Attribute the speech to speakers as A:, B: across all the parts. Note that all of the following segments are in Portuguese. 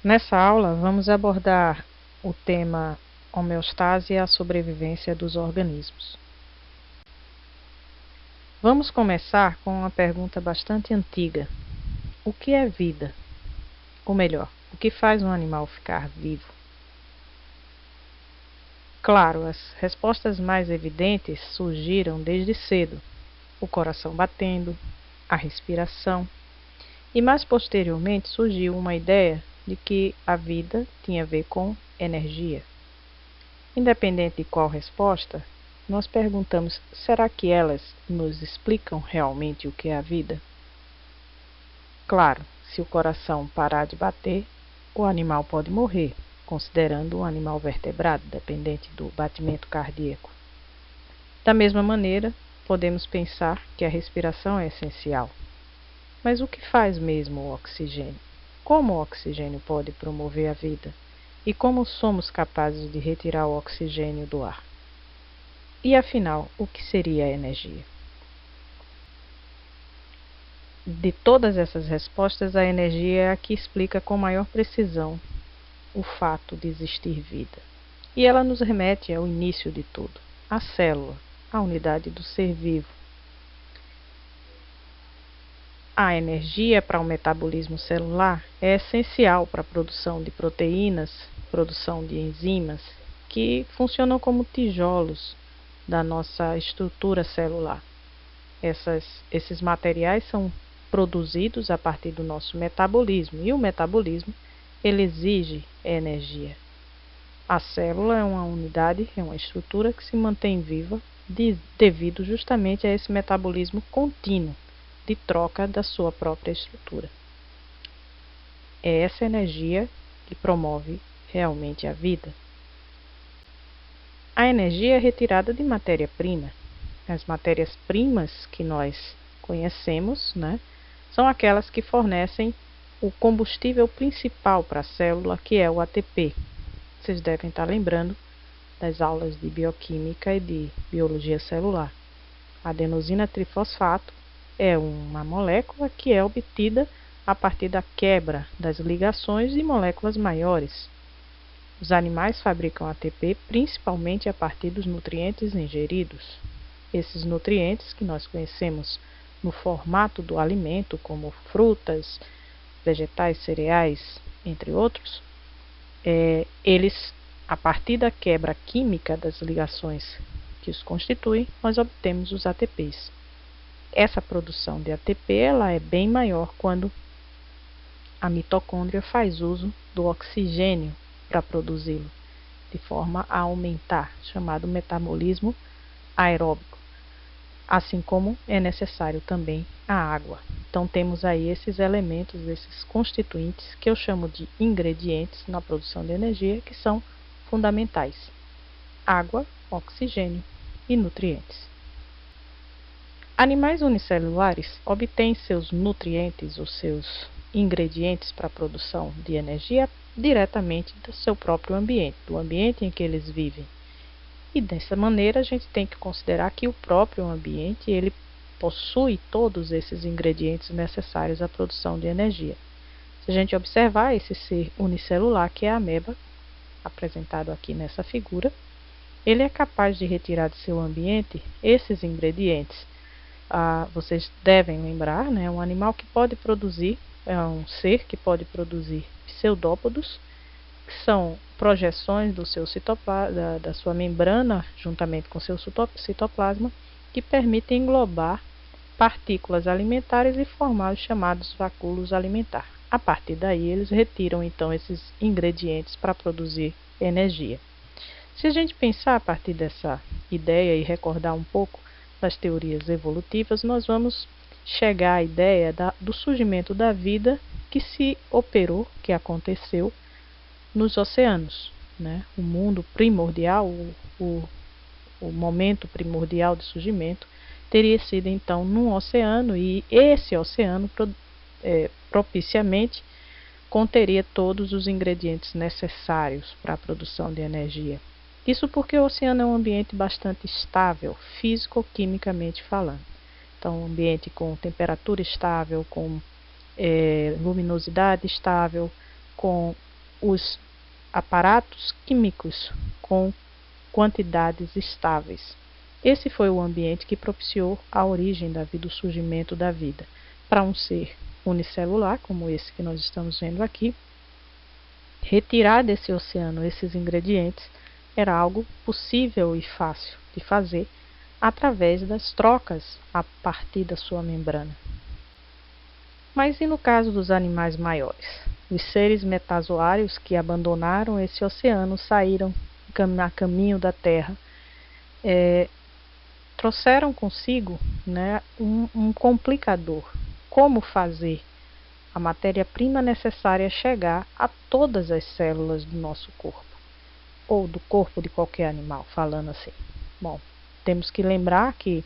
A: Nessa aula, vamos abordar o tema homeostase e a sobrevivência dos organismos. Vamos começar com uma pergunta bastante antiga. O que é vida? Ou melhor, o que faz um animal ficar vivo? Claro, as respostas mais evidentes surgiram desde cedo. O coração batendo, a respiração, e mais posteriormente surgiu uma ideia de que a vida tinha a ver com energia. Independente de qual resposta, nós perguntamos: será que elas nos explicam realmente o que é a vida? Claro, se o coração parar de bater, o animal pode morrer, considerando um animal vertebrado, dependente do batimento cardíaco. Da mesma maneira, podemos pensar que a respiração é essencial. Mas o que faz mesmo o oxigênio? Como o oxigênio pode promover a vida? E como somos capazes de retirar o oxigênio do ar? E afinal, o que seria a energia? De todas essas respostas, a energia é a que explica com maior precisão o fato de existir vida. E ela nos remete ao início de tudo, a célula, a unidade do ser vivo. A energia para o metabolismo celular é essencial para a produção de proteínas, produção de enzimas, que funcionam como tijolos da nossa estrutura celular. Esses materiais são produzidos a partir do nosso metabolismo, e o metabolismo ele exige energia. A célula é uma unidade, é uma estrutura que se mantém viva devido justamente a esse metabolismo contínuo de troca da sua própria estrutura. É essa energia que promove realmente a vida. A energia é retirada de matéria-prima. As matérias-primas que nós conhecemos, são aquelas que fornecem o combustível principal para a célula, que é o ATP. Vocês devem estar lembrando das aulas de bioquímica e de biologia celular. A adenosina trifosfato é uma molécula que é obtida a partir da quebra das ligações de moléculas maiores. Os animais fabricam ATP principalmente a partir dos nutrientes ingeridos. Esses nutrientes que nós conhecemos no formato do alimento, como frutas, vegetais, cereais, entre outros, eles, a partir da quebra química das ligações que os constituem, nós obtemos os ATPs. Essa produção de ATP ela é bem maior quando a mitocôndria faz uso do oxigênio para produzi-lo, de forma a aumentar, chamado metabolismo aeróbico. Assim como é necessário também a água. Então temos aí esses elementos, esses constituintes, que eu chamo de ingredientes na produção de energia, que são fundamentais: água, oxigênio e nutrientes. Animais unicelulares obtêm seus nutrientes, os seus ingredientes para a produção de energia diretamente do seu próprio ambiente, do ambiente em que eles vivem. E dessa maneira a gente tem que considerar que o próprio ambiente ele possui todos esses ingredientes necessários à produção de energia. Se a gente observar esse ser unicelular, que é a ameba, apresentado aqui nessa figura, ele é capaz de retirar de seu ambiente esses ingredientes. Vocês devem lembrar, um animal que pode produzir, é um ser que pode produzir pseudópodos, que são projeções do seu da sua membrana, juntamente com seu citoplasma, que permitem englobar partículas alimentares e formar os chamados vacúolos alimentares. A partir daí, eles retiram então esses ingredientes para produzir energia. Se a gente pensar a partir dessa ideia e recordar um pouco das teorias evolutivas, nós vamos chegar à ideia do surgimento da vida que se operou, que aconteceu nos oceanos. O mundo primordial, o momento primordial de surgimento, teria sido então num oceano, e esse oceano propiciamente conteria todos os ingredientes necessários para a produção de energia. Isso porque o oceano é um ambiente bastante estável, físico-quimicamente falando. Então, um ambiente com temperatura estável, com luminosidade estável, com os aparatos químicos com quantidades estáveis. Esse foi o ambiente que propiciou a origem da vida, o surgimento da vida. Para um ser unicelular, como esse que nós estamos vendo aqui, retirar desse oceano esses ingredientes era algo possível e fácil de fazer através das trocas a partir da sua membrana. Mas e no caso dos animais maiores? Os seres metazoários que abandonaram esse oceano, saíram a caminho da Terra, trouxeram consigo, né, um complicador. Como fazer a matéria-prima necessária chegar a todas as células do nosso corpo, ou do corpo de qualquer animal, falando assim. Bom, temos que lembrar que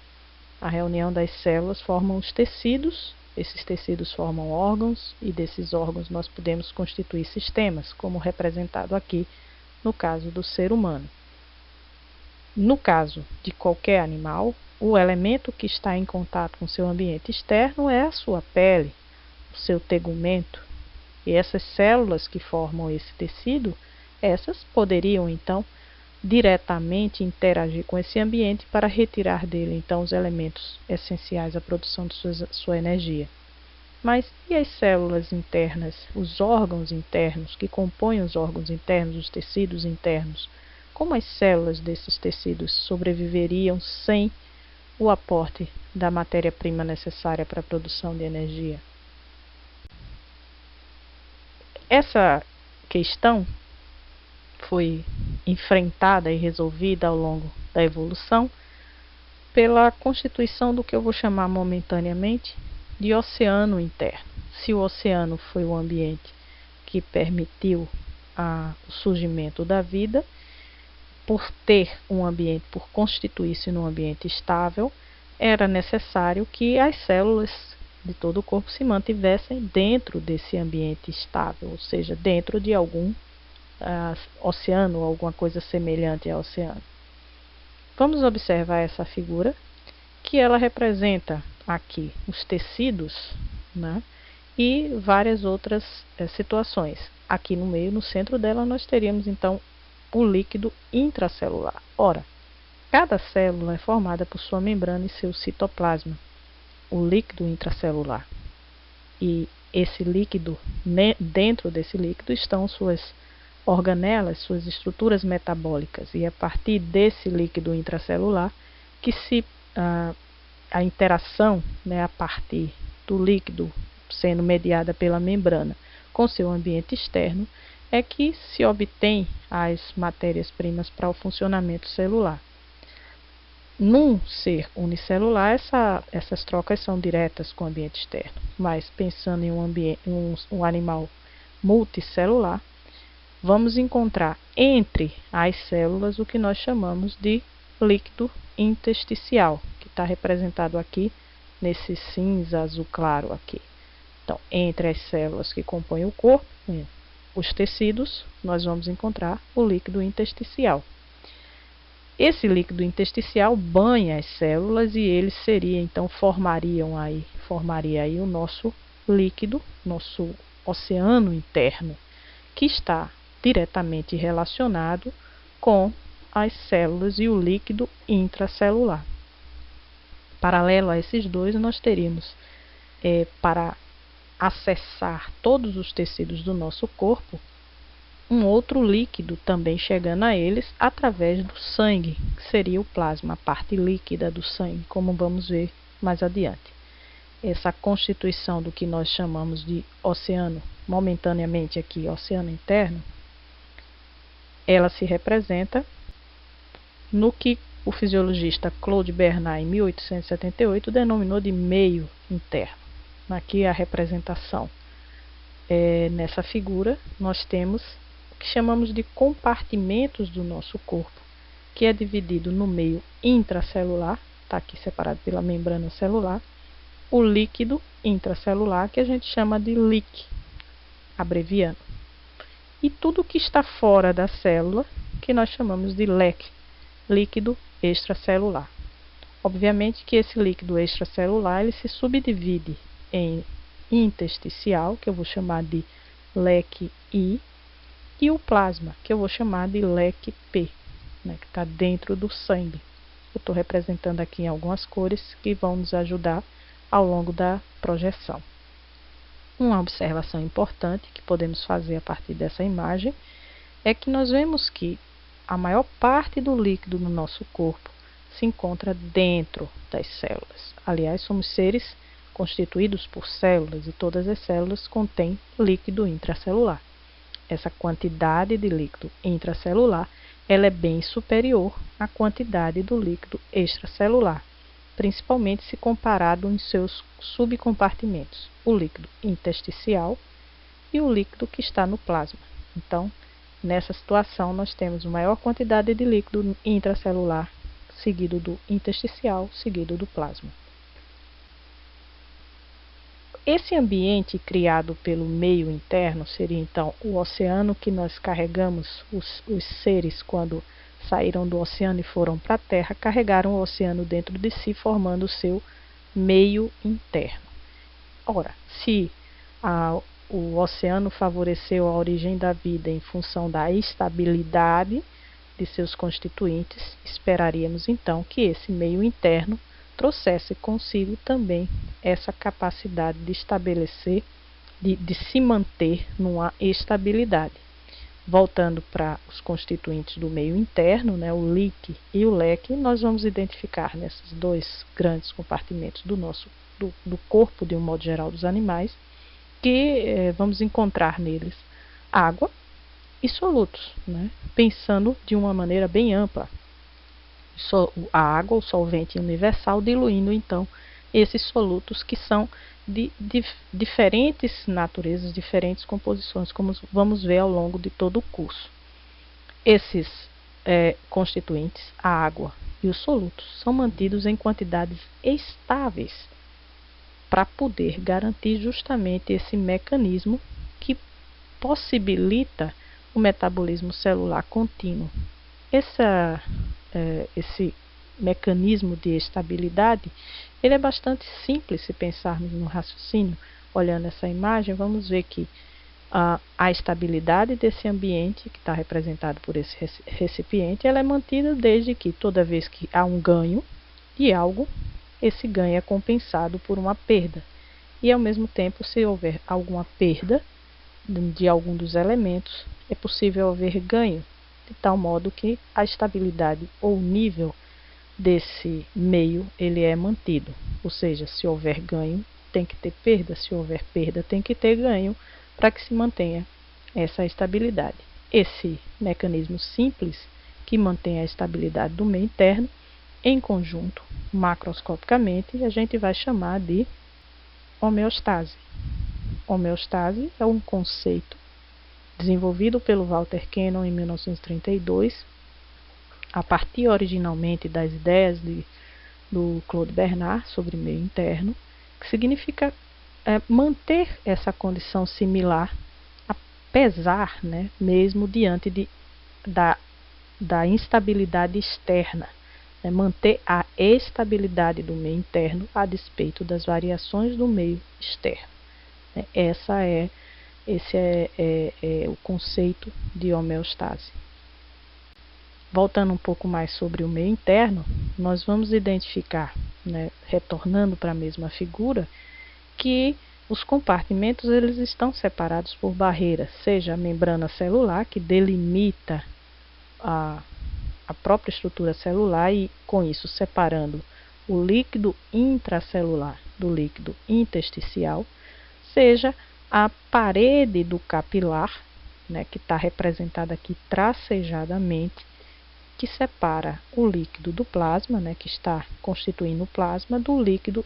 A: a reunião das células formam os tecidos, esses tecidos formam órgãos, e desses órgãos nós podemos constituir sistemas, como representado aqui no caso do ser humano. No caso de qualquer animal, o elemento que está em contato com seu ambiente externo é a sua pele, o seu tegumento, e essas células que formam esse tecido, essas poderiam então diretamente interagir com esse ambiente para retirar dele então os elementos essenciais à produção de sua energia. Mas e as células internas, os órgãos internos que compõem os órgãos internos, os tecidos internos? Como as células desses tecidos sobreviveriam sem o aporte da matéria-prima necessária para a produção de energia? Essa questão foi enfrentada e resolvida ao longo da evolução pela constituição do que eu vou chamar momentaneamente de oceano interno. Se o oceano foi o ambiente que permitiu o surgimento da vida, por ter um ambiente, por constituir-se num ambiente estável, era necessário que as células de todo o corpo se mantivessem dentro desse ambiente estável, ou seja, dentro de algum oceano, alguma coisa semelhante ao oceano. Vamos observar essa figura, que ela representa aqui os tecidos, né, e várias outras situações. Aqui no meio, no centro dela, nós teríamos então o líquido intracelular. Ora, cada célula é formada por sua membrana e seu citoplasma, o líquido intracelular. E esse líquido, dentro desse líquido estão suas organelas, suas estruturas metabólicas, e a partir desse líquido intracelular que a interação, né, a partir do líquido sendo mediada pela membrana com seu ambiente externo, é que se obtém as matérias-primas para o funcionamento celular. Num ser unicelular, essas trocas são diretas com o ambiente externo, mas pensando em um animal multicelular, vamos encontrar entre as células o que nós chamamos de líquido intersticial, que está representado aqui nesse cinza azul claro aqui. Então, entre as células que compõem o corpo, os tecidos, nós vamos encontrar o líquido intersticial. Esse líquido intersticial banha as células e ele seria, então, formaria aí o nosso líquido, nosso oceano interno, que está diretamente relacionado com as células e o líquido intracelular. Paralelo a esses dois, nós teríamos, para acessar todos os tecidos do nosso corpo, um outro líquido também chegando a eles através do sangue, que seria o plasma, a parte líquida do sangue, como vamos ver mais adiante. Essa constituição do que nós chamamos de oceano, momentaneamente aqui, oceano interno, ela se representa no que o fisiologista Claude Bernard, em 1878, denominou de meio interno. Aqui a representação. Nessa figura, nós temos o que chamamos de compartimentos do nosso corpo, que é dividido no meio intracelular, está aqui separado pela membrana celular, o líquido intracelular, que a gente chama de LIC, abreviando, e tudo que está fora da célula, que nós chamamos de LEC, líquido extracelular. Obviamente que esse líquido extracelular ele se subdivide em intersticial, que eu vou chamar de LEC-I, e o plasma, que eu vou chamar de leque P, né, que está dentro do sangue. Eu estou representando aqui em algumas cores que vão nos ajudar ao longo da projeção. Uma observação importante que podemos fazer a partir dessa imagem é que nós vemos que a maior parte do líquido no nosso corpo se encontra dentro das células. Aliás, somos seres constituídos por células e todas as células contêm líquido intracelular. Essa quantidade de líquido intracelular ela é bem superior à quantidade do líquido extracelular, principalmente se comparado em seus subcompartimentos, o líquido intersticial e o líquido que está no plasma. Então, nessa situação, nós temos maior quantidade de líquido intracelular, seguido do intersticial, seguido do plasma. Esse ambiente criado pelo meio interno seria então o oceano que nós carregamos, os seres quando saíram do oceano e foram para a Terra, carregaram o oceano dentro de si, formando o seu meio interno. Ora, se o oceano favoreceu a origem da vida em função da estabilidade de seus constituintes, esperaríamos então que esse meio interno trouxesse consigo também essa capacidade de estabelecer, de se manter numa estabilidade. Voltando para os constituintes do meio interno, né, o líquen e o leque, nós vamos identificar nesses dois grandes compartimentos do corpo, de um modo geral, dos animais, que vamos encontrar neles água e solutos, né, pensando de uma maneira bem ampla. A água, o solvente universal, diluindo então esses solutos que são de diferentes naturezas, diferentes composições, como vamos ver ao longo de todo o curso. Esses constituintes, a água e os solutos, são mantidos em quantidades estáveis para poder garantir justamente esse mecanismo que possibilita o metabolismo celular contínuo. Esse mecanismo de estabilidade, ele é bastante simples se pensarmos no raciocínio. Olhando essa imagem, vamos ver que a estabilidade desse ambiente, que está representado por esse recipiente, ela é mantida desde que toda vez que há um ganho de algo, esse ganho é compensado por uma perda. E ao mesmo tempo, se houver alguma perda de algum dos elementos, é possível haver ganho, de tal modo que a estabilidade ou nível desse meio ele é mantido. Ou seja, se houver ganho, tem que ter perda, se houver perda, tem que ter ganho, para que se mantenha essa estabilidade. Esse mecanismo simples que mantém a estabilidade do meio interno, em conjunto, macroscopicamente, a gente vai chamar de homeostase. Homeostase é um conceito desenvolvido pelo Walter Cannon em 1932, a partir originalmente das ideias do Claude Bernard sobre meio interno, que significa manter essa condição similar, apesar, né, mesmo diante da instabilidade externa, né, manter a estabilidade do meio interno a despeito das variações do meio externo. Esse é o conceito de homeostase. Voltando um pouco mais sobre o meio interno, nós vamos identificar, né, retornando para a mesma figura, que os compartimentos eles estão separados por barreiras, seja a membrana celular, que delimita a própria estrutura celular e, com isso, separando o líquido intracelular do líquido intersticial, seja a parede do capilar, né, que está representada aqui tracejadamente, que separa o líquido do plasma, né, que está constituindo o plasma, do líquido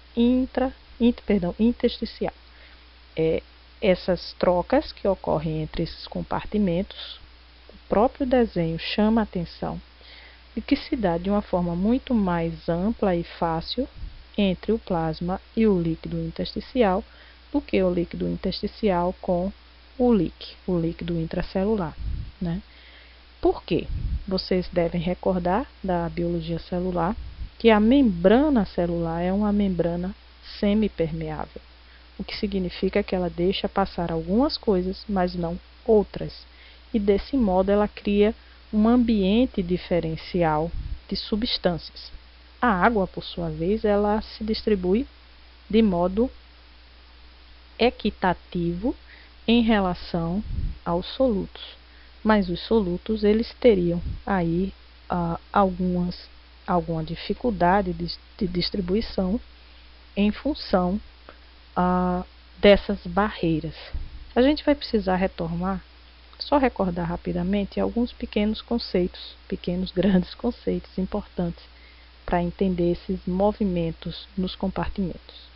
A: intersticial. Essas trocas que ocorrem entre esses compartimentos, o próprio desenho chama a atenção de que se dá de uma forma muito mais ampla e fácil entre o plasma e o líquido intersticial do que o líquido intersticial com o líquido intracelular, né? Por quê? Vocês devem recordar da biologia celular que a membrana celular é uma membrana semipermeável, o que significa que ela deixa passar algumas coisas, mas não outras. e desse modo ela cria um ambiente diferencial de substâncias. A água, por sua vez, ela se distribui de modo equitativo em relação aos solutos, mas os solutos eles teriam aí alguma dificuldade de distribuição em função dessas barreiras. A gente vai precisar retornar, só recordar rapidamente alguns pequenos conceitos, pequenos grandes conceitos importantes para entender esses movimentos nos compartimentos.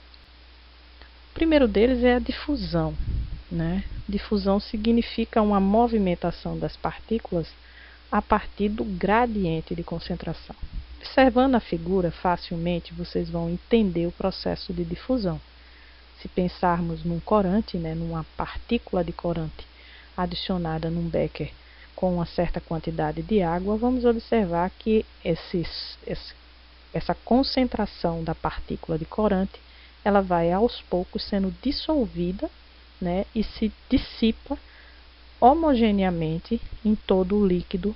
A: O primeiro deles é a difusão, né? Difusão significa uma movimentação das partículas a partir do gradiente de concentração. Observando a figura, facilmente vocês vão entender o processo de difusão. Se pensarmos num corante, né, numa partícula de corante adicionada num becker com uma certa quantidade de água, vamos observar que essa concentração da partícula de corante ela vai aos poucos sendo dissolvida, né, e se dissipa homogeneamente em todo o líquido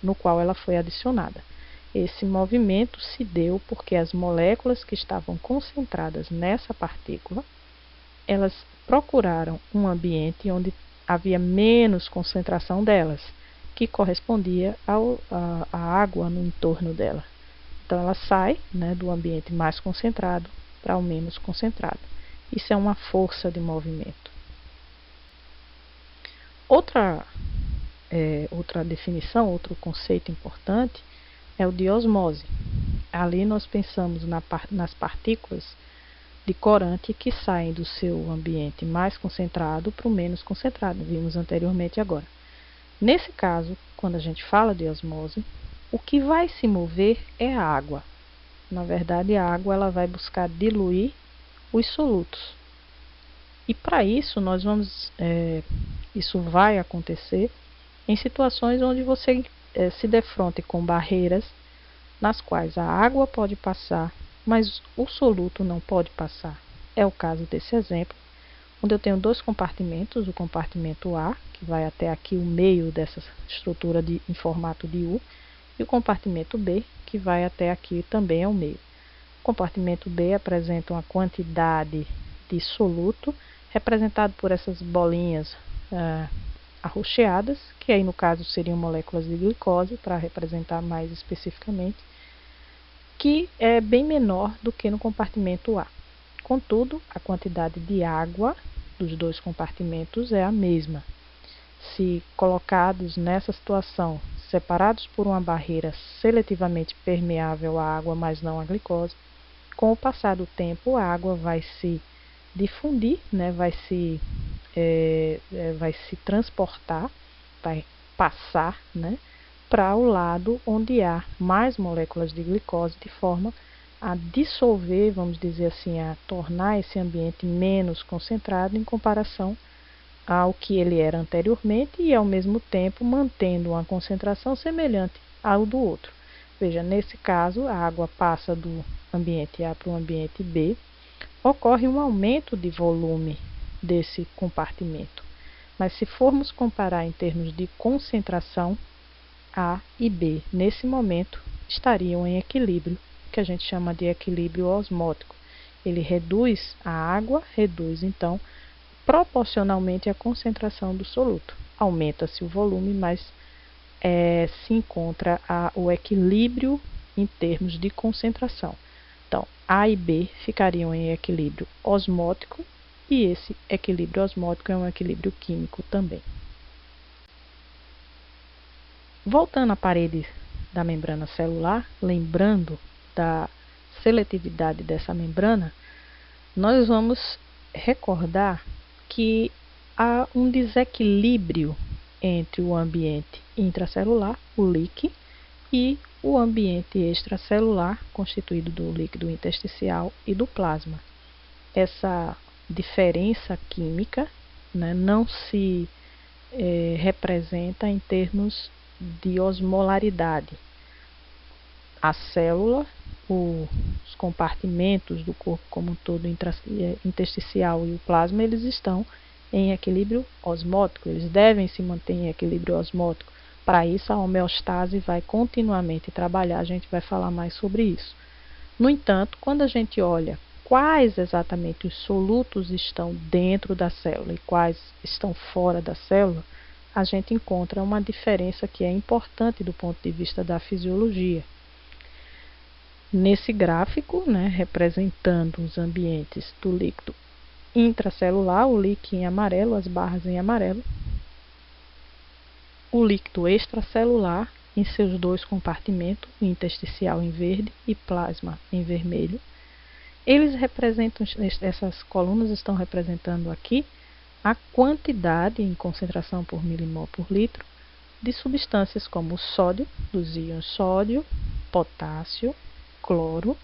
A: no qual ela foi adicionada. Esse movimento se deu porque as moléculas que estavam concentradas nessa partícula, elas procuraram um ambiente onde havia menos concentração delas, que correspondia à água no entorno dela. Então ela sai, né, do ambiente mais concentrado para o menos concentrado. Isso é uma força de movimento. Outra definição, outro conceito importante é o de osmose. Ali nós pensamos nas partículas de corante que saem do seu ambiente mais concentrado para o menos concentrado, vimos anteriormente agora. Nesse caso, quando a gente fala de osmose, o que vai se mover é a água. Na verdade, a água ela vai buscar diluir os solutos. E para isso, isso vai acontecer em situações onde você se defronte com barreiras nas quais a água pode passar, mas o soluto não pode passar. É o caso desse exemplo, onde eu tenho dois compartimentos, o compartimento A, que vai até aqui o meio dessa estrutura em formato de U, e o compartimento B, que vai até aqui também ao meio. O compartimento B apresenta uma quantidade de soluto, representado por essas bolinhas arroxeadas, que aí no caso seriam moléculas de glicose, para representar mais especificamente, que é bem menor do que no compartimento A. Contudo, a quantidade de água dos dois compartimentos é a mesma. Se colocados nessa situação, separados por uma barreira seletivamente permeável à água, mas não à glicose, com o passar do tempo a água vai se difundir, né, vai se transportar, vai passar, né, para o lado onde há mais moléculas de glicose, de forma a dissolver, vamos dizer assim, a tornar esse ambiente menos concentrado em comparação ao que ele era anteriormente e, ao mesmo tempo, mantendo uma concentração semelhante ao do outro. Veja, nesse caso, a água passa do ambiente A para o ambiente B, ocorre um aumento de volume desse compartimento. Mas se formos comparar em termos de concentração, A e B, nesse momento, estariam em equilíbrio, que a gente chama de equilíbrio osmótico. Ele reduz a água, reduz então proporcionalmente a concentração do soluto. Aumenta-se o volume, mas se encontra o equilíbrio em termos de concentração. Então, A e B ficariam em equilíbrio osmótico, e esse equilíbrio osmótico é um equilíbrio químico também. Voltando à parede da membrana celular, lembrando da seletividade dessa membrana, nós vamos recordar que há um desequilíbrio entre o ambiente intracelular, o líquido, e o ambiente extracelular, constituído do líquido intersticial e do plasma. Essa diferença química, né, não se representa em termos de osmolaridade. A célula, os compartimentos do corpo como um todo, intersticial e o plasma, eles estão em equilíbrio osmótico, eles devem se manter em equilíbrio osmótico. Para isso, a homeostase vai continuamente trabalhar, a gente vai falar mais sobre isso. No entanto, quando a gente olha quais exatamente os solutos estão dentro da célula e quais estão fora da célula, a gente encontra uma diferença que é importante do ponto de vista da fisiologia. Nesse gráfico, né, representando os ambientes do líquido intracelular, o líquido em amarelo, as barras em amarelo, o líquido extracelular em seus dois compartimentos, o intersticial em verde e plasma em vermelho. Eles representam, essas colunas estão representando aqui a quantidade em concentração por milimol por litro de substâncias como o sódio, dos íons sódio, potássio, cloro,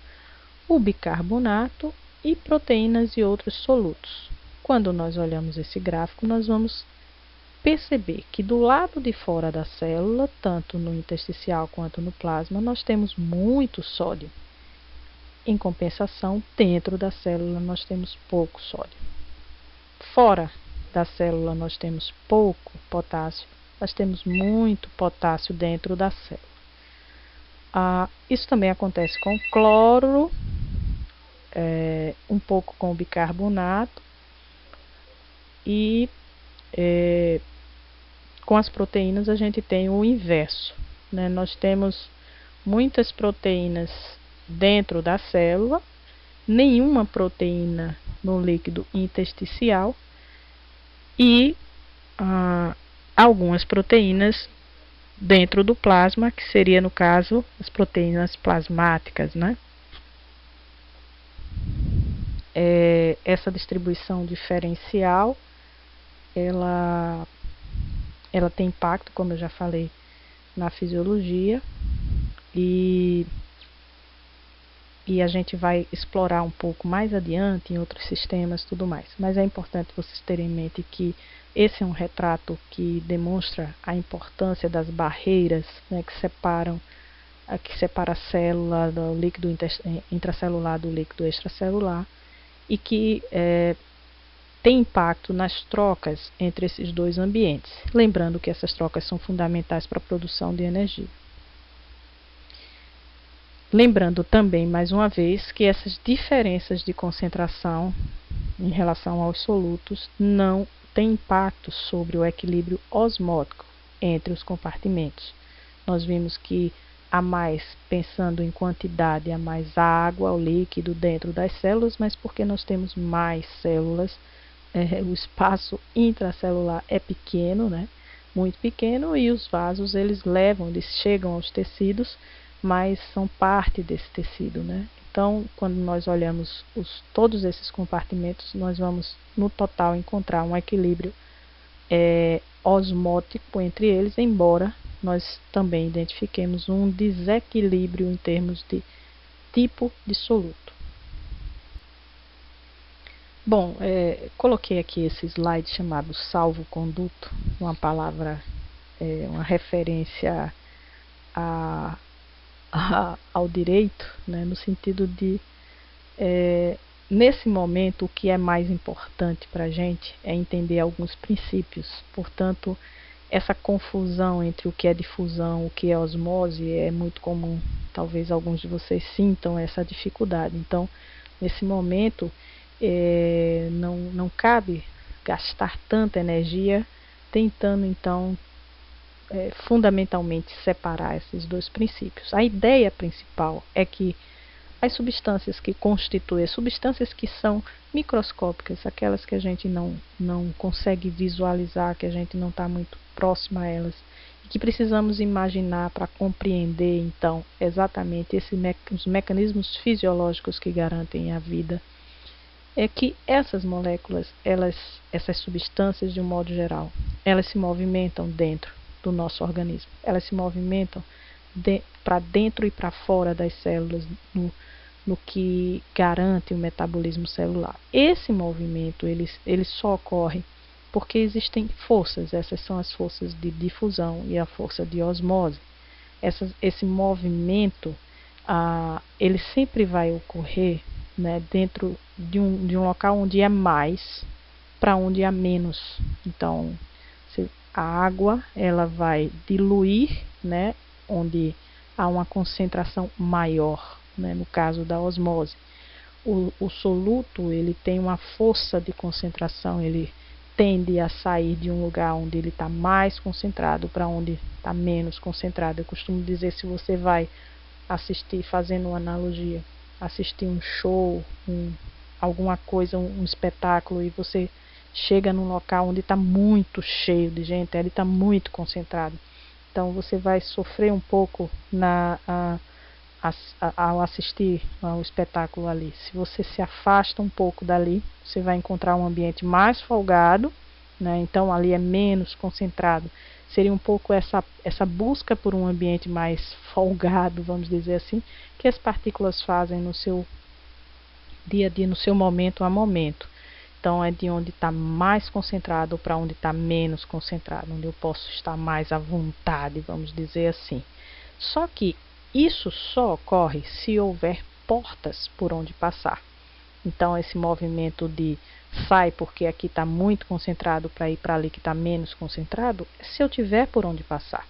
A: o bicarbonato e proteínas e outros solutos. Quando nós olhamos esse gráfico, nós vamos perceber que do lado de fora da célula, tanto no intersticial quanto no plasma, nós temos muito sódio. Em compensação, dentro da célula nós temos pouco sódio. Fora da célula nós temos pouco potássio, nós temos muito potássio dentro da célula. Isso também acontece com o cloro, um pouco com o bicarbonato e com as proteínas a gente tem o inverso, né? Nós temos muitas proteínas dentro da célula, nenhuma proteína no líquido intersticial e algumas proteínas dentro do plasma, que seria no caso as proteínas plasmáticas, né? Essa distribuição diferencial ela tem impacto, como eu já falei, na fisiologia e a gente vai explorar um pouco mais adiante em outros sistemas e tudo mais. Mas é importante vocês terem em mente que esse é um retrato que demonstra a importância das barreiras, né, que separa a célula do líquido intracelular do líquido extracelular e que tem impacto nas trocas entre esses dois ambientes. Lembrando que essas trocas são fundamentais para a produção de energia. Lembrando também, mais uma vez, que essas diferenças de concentração em relação aos solutos não têm impacto sobre o equilíbrio osmótico entre os compartimentos. Nós vimos que há mais, pensando em quantidade, há mais água, o líquido dentro das células, mas porque nós temos mais células, o espaço intracelular é pequeno, né? Muito pequeno, e os vasos eles chegam aos tecidos, mas são parte desse tecido, né? Então, quando nós olhamos todos esses compartimentos, nós vamos, no total, encontrar um equilíbrio osmótico entre eles, embora nós também identifiquemos um desequilíbrio em termos de tipo de soluto. Bom, coloquei aqui esse slide chamado salvo-conduto, uma palavra, uma referência ao direito, né, no sentido de, nesse momento, o que é mais importante para a gente é entender alguns princípios. Portanto, essa confusão entre o que é difusão, o que é osmose, é muito comum. Talvez alguns de vocês sintam essa dificuldade. Então, nesse momento, não cabe gastar tanta energia tentando, então, fundamentalmente separar esses dois princípios. A ideia principal é que as substâncias que constituem, substâncias que são microscópicas, aquelas que a gente não consegue visualizar, que a gente não está muito próximo a elas, e que precisamos imaginar para compreender, então, exatamente os mecanismos fisiológicos que garantem a vida, é que essas moléculas, essas substâncias, de um modo geral, elas se movimentam dentro do nosso organismo. Elas se movimentam para dentro e para fora das células, no que garante o metabolismo celular. Esse movimento ele só ocorre porque existem forças. Essas são as forças de difusão e a força de osmose. Esse movimento ele sempre vai ocorrer, né, dentro de um local onde é mais para onde há menos. Então, a água ela vai diluir, né, onde há uma concentração maior, né, no caso da osmose. O soluto ele tem uma força de concentração, ele tende a sair de um lugar onde ele está mais concentrado para onde está menos concentrado. Eu costumo dizer, se você vai assistir, fazendo uma analogia, assistir um show, alguma coisa, um espetáculo, e você chega num local onde está muito cheio de gente, ele está muito concentrado. Então você vai sofrer um pouco ao assistir ao espetáculo ali. Se você se afasta um pouco dali, você vai encontrar um ambiente mais folgado, né? Então ali é menos concentrado. Seria um pouco essa busca por um ambiente mais folgado, vamos dizer assim, que as partículas fazem no seu dia a dia, no seu momento a momento. Então é de onde está mais concentrado para onde está menos concentrado, onde eu posso estar mais à vontade, vamos dizer assim. Só que isso só ocorre se houver portas por onde passar. Então esse movimento de sai porque aqui está muito concentrado para ir para ali que está menos concentrado, se eu tiver por onde passar.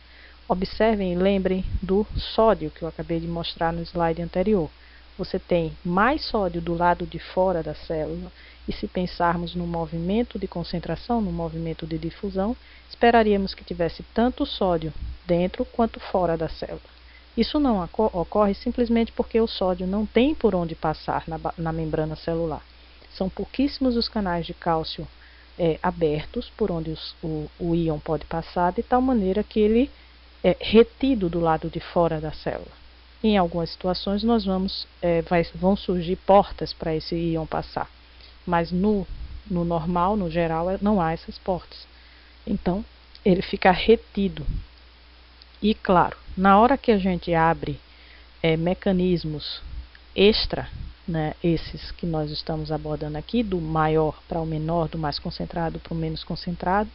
A: Observem e lembrem do sódio que eu acabei de mostrar no slide anterior. Você tem mais sódio do lado de fora da célula, e se pensarmos no movimento de concentração, no movimento de difusão, esperaríamos que tivesse tanto sódio dentro quanto fora da célula. Isso não ocorre simplesmente porque o sódio não tem por onde passar na membrana celular. São pouquíssimos os canais de cálcio abertos por onde o íon pode passar, de tal maneira que ele é retido do lado de fora da célula. Em algumas situações vão surgir portas para esse íon passar, mas no normal, no geral, não há essas portas. Então, ele fica retido. E claro, na hora que a gente abre mecanismos extra, né, esses que nós estamos abordando aqui, do maior para o menor, do mais concentrado para o menos concentrado,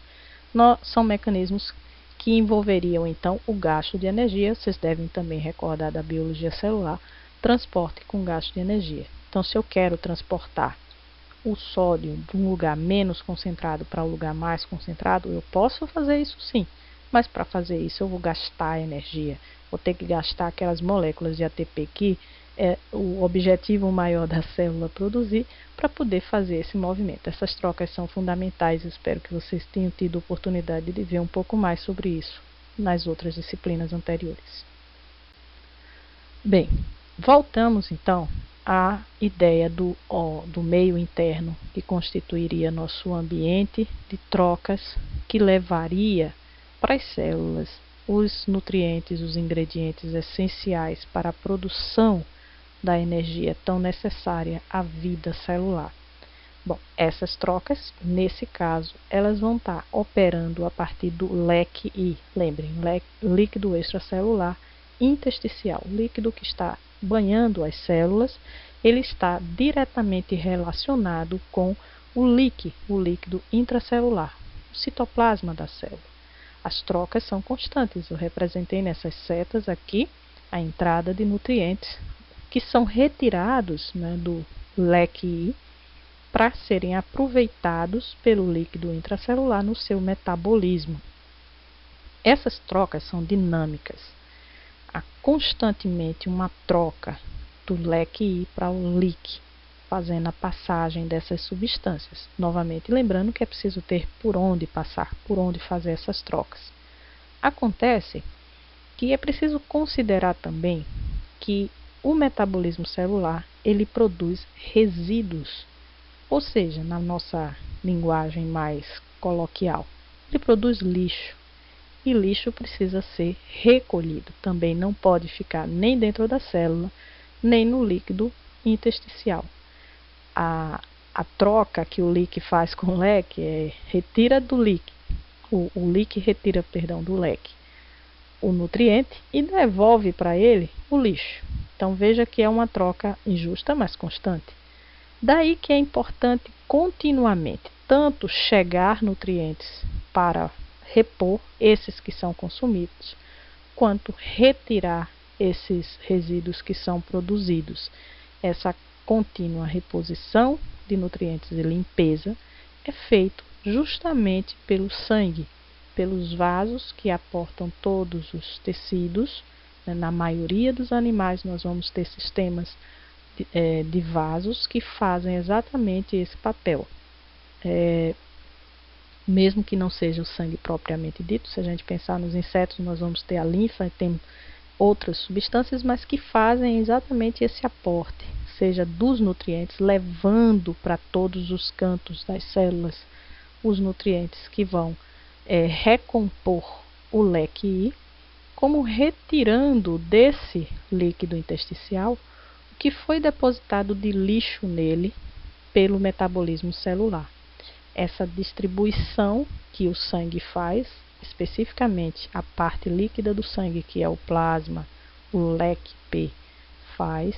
A: são mecanismos que envolveriam então o gasto de energia. Vocês devem também recordar da biologia celular, transporte com gasto de energia. Então, se eu quero transportar o sódio de um lugar menos concentrado para um lugar mais concentrado, eu posso fazer isso sim, mas para fazer isso eu vou gastar energia, vou ter que gastar aquelas moléculas de ATP que é o objetivo maior da célula produzir para poder fazer esse movimento. Essas trocas são fundamentais, espero que vocês tenham tido oportunidade de ver um pouco mais sobre isso nas outras disciplinas anteriores. Bem, voltamos então à ideia do meio interno, que constituiria nosso ambiente de trocas, que levaria para as células os nutrientes, os ingredientes essenciais para a produção da energia tão necessária à vida celular. Bom, essas trocas, nesse caso, elas vão estar operando a partir do leque I. Lembrem, líquido extracelular intersticial, líquido que está banhando as células, ele está diretamente relacionado com o líquido intracelular, o citoplasma da célula. As trocas são constantes, eu representei nessas setas aqui a entrada de nutrientes que são retirados, né, do leque I para serem aproveitados pelo líquido intracelular no seu metabolismo. Essas trocas são dinâmicas. Há constantemente uma troca do leque I para o líquido, fazendo a passagem dessas substâncias. Novamente, lembrando que é preciso ter por onde passar, por onde fazer essas trocas. Acontece que é preciso considerar também que o metabolismo celular, ele produz resíduos, ou seja, na nossa linguagem mais coloquial, ele produz lixo. E lixo precisa ser recolhido. Também não pode ficar nem dentro da célula, nem no líquido intersticial. A troca que o leque faz com o leque retira do leque, o leque retira, do leque o nutriente e devolve para ele o lixo. Então veja que é uma troca injusta, mas constante. Daí que é importante continuamente tanto chegar nutrientes para repor esses que são consumidos, quanto retirar esses resíduos que são produzidos. Essa contínua reposição de nutrientes e limpeza é feito justamente pelo sangue, pelos vasos que aportam todos os tecidos. Na maioria dos animais nós vamos ter sistemas de vasos que fazem exatamente esse papel. Mesmo que não seja o sangue propriamente dito, se a gente pensar nos insetos, nós vamos ter a linfa, tem outras substâncias, mas que fazem exatamente esse aporte, seja dos nutrientes, levando para todos os cantos das células os nutrientes que vão recompor o leque I, como retirando desse líquido intersticial o que foi depositado de lixo nele pelo metabolismo celular. Essa distribuição que o sangue faz, especificamente a parte líquida do sangue, que é o plasma, o leque P, faz,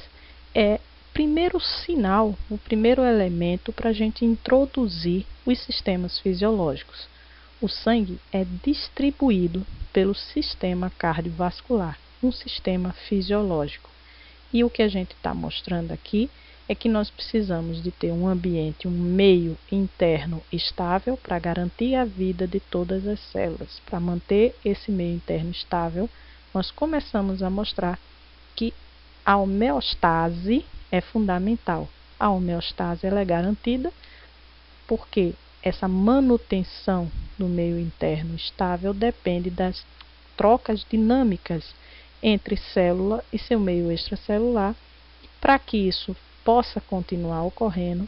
A: é o primeiro sinal, o primeiro elemento para a gente introduzir os sistemas fisiológicos. O sangue é distribuído pelo sistema cardiovascular, um sistema fisiológico. E o que a gente está mostrando aqui é que nós precisamos de ter um ambiente, um meio interno estável para garantir a vida de todas as células. Para manter esse meio interno estável, nós começamos a mostrar que a homeostase é fundamental. A homeostase ela é garantida porque essa manutenção do meio interno estável depende das trocas dinâmicas entre célula e seu meio extracelular. Para que isso possa continuar ocorrendo,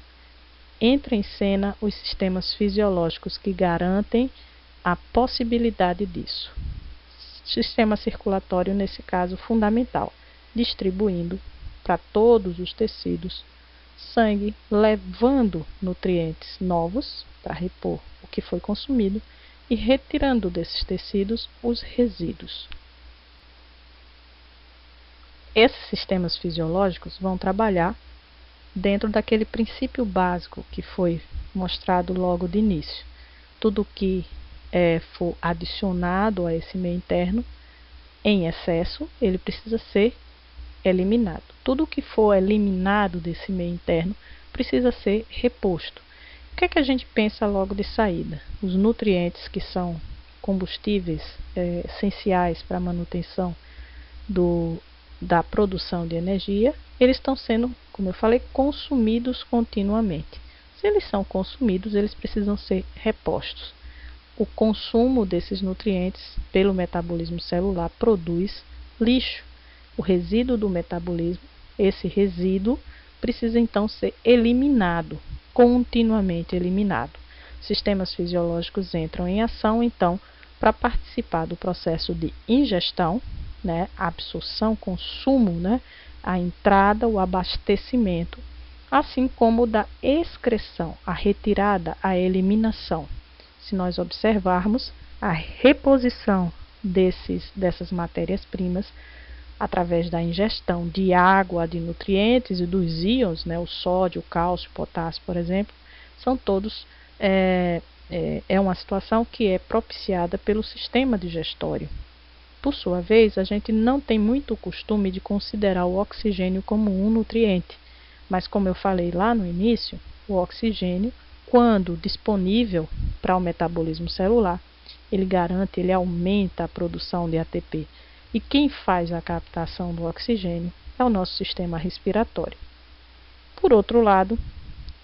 A: entra em cena os sistemas fisiológicos que garantem a possibilidade disso. Sistema circulatório, nesse caso, fundamental, distribuindo para todos os tecidos sangue, levando nutrientes novos para repor o que foi consumido e retirando desses tecidos os resíduos. Esses sistemas fisiológicos vão trabalhar dentro daquele princípio básico que foi mostrado logo de início. Tudo que for adicionado a esse meio interno em excesso, ele precisa ser eliminado. Tudo que for eliminado desse meio interno precisa ser reposto. O que é que a gente pensa logo de saída? Os nutrientes que são combustíveis essenciais para a manutenção da produção de energia, eles estão sendo, como eu falei, consumidos continuamente. Se eles são consumidos, eles precisam ser repostos. O consumo desses nutrientes pelo metabolismo celular produz lixo. O resíduo do metabolismo, esse resíduo precisa então ser eliminado, continuamente eliminado. Sistemas fisiológicos entram em ação, então, para participar do processo de ingestão, absorção, consumo, a entrada, o abastecimento, assim como da excreção, a retirada, a eliminação. Se nós observarmos a reposição dessas matérias-primas através da ingestão de água, de nutrientes e dos íons, o sódio, o cálcio, o potássio, por exemplo, são todos uma situação que é propiciada pelo sistema digestório. Por sua vez, a gente não tem muito o costume de considerar o oxigênio como um nutriente, mas como eu falei lá no início, o oxigênio, quando disponível para o metabolismo celular, ele aumenta a produção de ATP. E quem faz a captação do oxigênio é o nosso sistema respiratório. Por outro lado,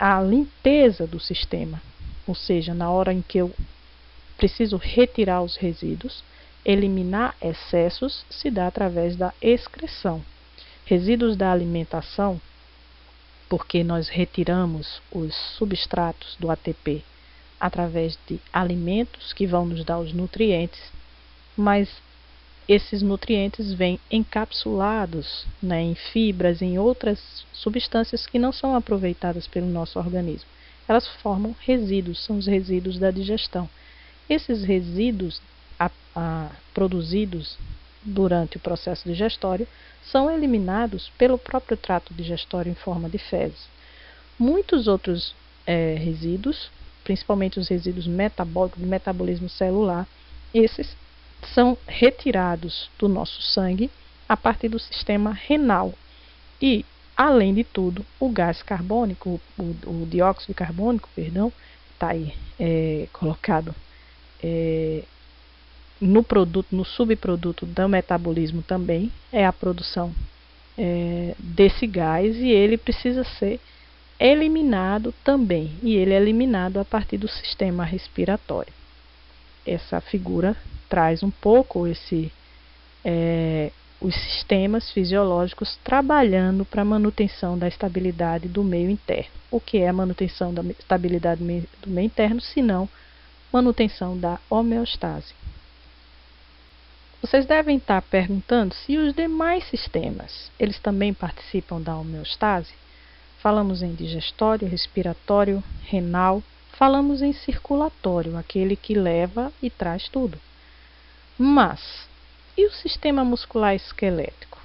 A: a limpeza do sistema, ou seja, na hora em que eu preciso retirar os resíduos, eliminar excessos, se dá através da excreção. Resíduos da alimentação, porque nós retiramos os substratos do ATP através de alimentos que vão nos dar os nutrientes, mas esses nutrientes vêm encapsulados em fibras, em outras substâncias que não são aproveitadas pelo nosso organismo. Elas formam resíduos, são os resíduos da digestão. Esses resíduos produzidos durante o processo digestório são eliminados pelo próprio trato digestório em forma de fezes. Muitos outros resíduos, principalmente os resíduos metabólicos do metabolismo celular, esses são retirados do nosso sangue a partir do sistema renal. E, além de tudo, o gás carbônico, o dióxido de carbono, está aí colocado no produto, no subproduto do metabolismo também, é a produção desse gás, e ele precisa ser eliminado também, e ele é eliminado a partir do sistema respiratório. Essa figura traz um pouco os sistemas fisiológicos trabalhando para a manutenção da estabilidade do meio interno. O que é a manutenção da estabilidade do meio interno, senão manutenção da homeostase? Vocês devem estar perguntando se os demais sistemas, eles também participam da homeostase. Falamos em digestório, respiratório, renal, falamos em circulatório, aquele que leva e traz tudo. Mas, e o sistema muscular esquelético?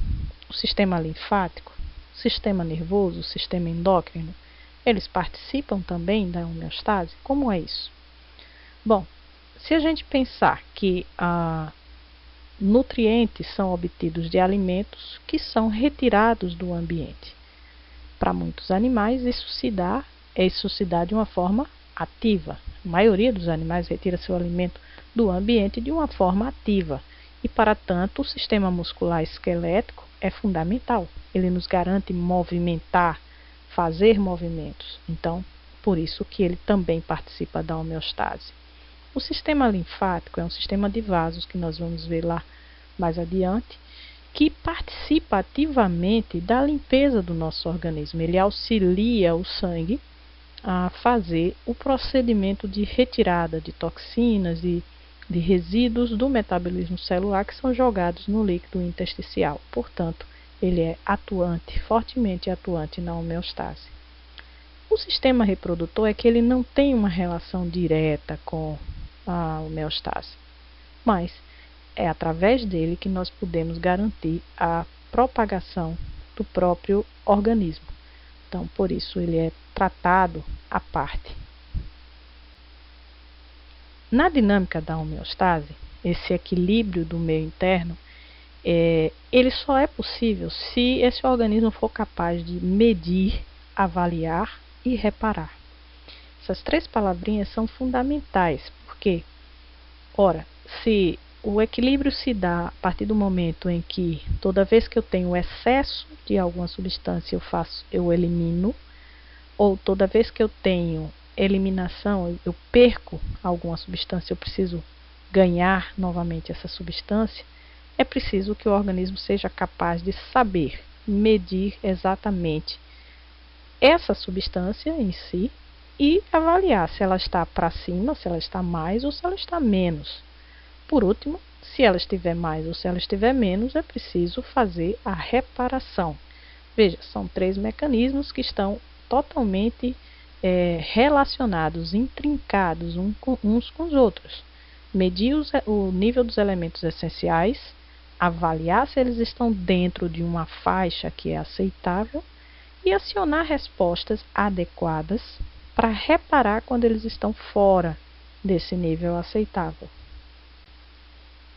A: O sistema linfático? O sistema nervoso? O sistema endócrino? Eles participam também da homeostase? Como é isso? Bom, se a gente pensar que nutrientes são obtidos de alimentos que são retirados do ambiente. Para muitos animais, isso se dá de uma forma ativa. A maioria dos animais retira seu alimento do ambiente de uma forma ativa. E, para tanto, o sistema muscular esquelético é fundamental. Ele nos garante movimentar, fazer movimentos. Então, por isso que ele também participa da homeostase. O sistema linfático é um sistema de vasos que nós vamos ver lá mais adiante, que participa ativamente da limpeza do nosso organismo. Ele auxilia o sangue a fazer o procedimento de retirada de toxinas e de resíduos do metabolismo celular que são jogados no líquido intersticial. Portanto, ele é atuante, fortemente atuante na homeostase. O sistema reprodutor é que ele não tem uma relação direta com a homeostase, mas é através dele que nós podemos garantir a propagação do próprio organismo. Então, por isso, ele é tratado à parte. Na dinâmica da homeostase, esse equilíbrio do meio interno, ele só é possível se esse organismo for capaz de medir, avaliar e reparar. Essas três palavrinhas são fundamentais, porque, ora, se o equilíbrio se dá a partir do momento em que toda vez que eu tenho excesso de alguma substância eu elimino, ou toda vez que eu tenho eliminação, eu perco alguma substância, eu preciso ganhar novamente essa substância, é preciso que o organismo seja capaz de saber medir exatamente essa substância em si e avaliar se ela está para cima, se ela está mais ou se ela está menos. Por último, se ela estiver mais ou se ela estiver menos, é preciso fazer a reparação. Veja, são três mecanismos que estão totalmente relacionados, intrincados uns com os outros. Medir o nível dos elementos essenciais, avaliar se eles estão dentro de uma faixa que é aceitável e acionar respostas adequadas para reparar quando eles estão fora desse nível aceitável.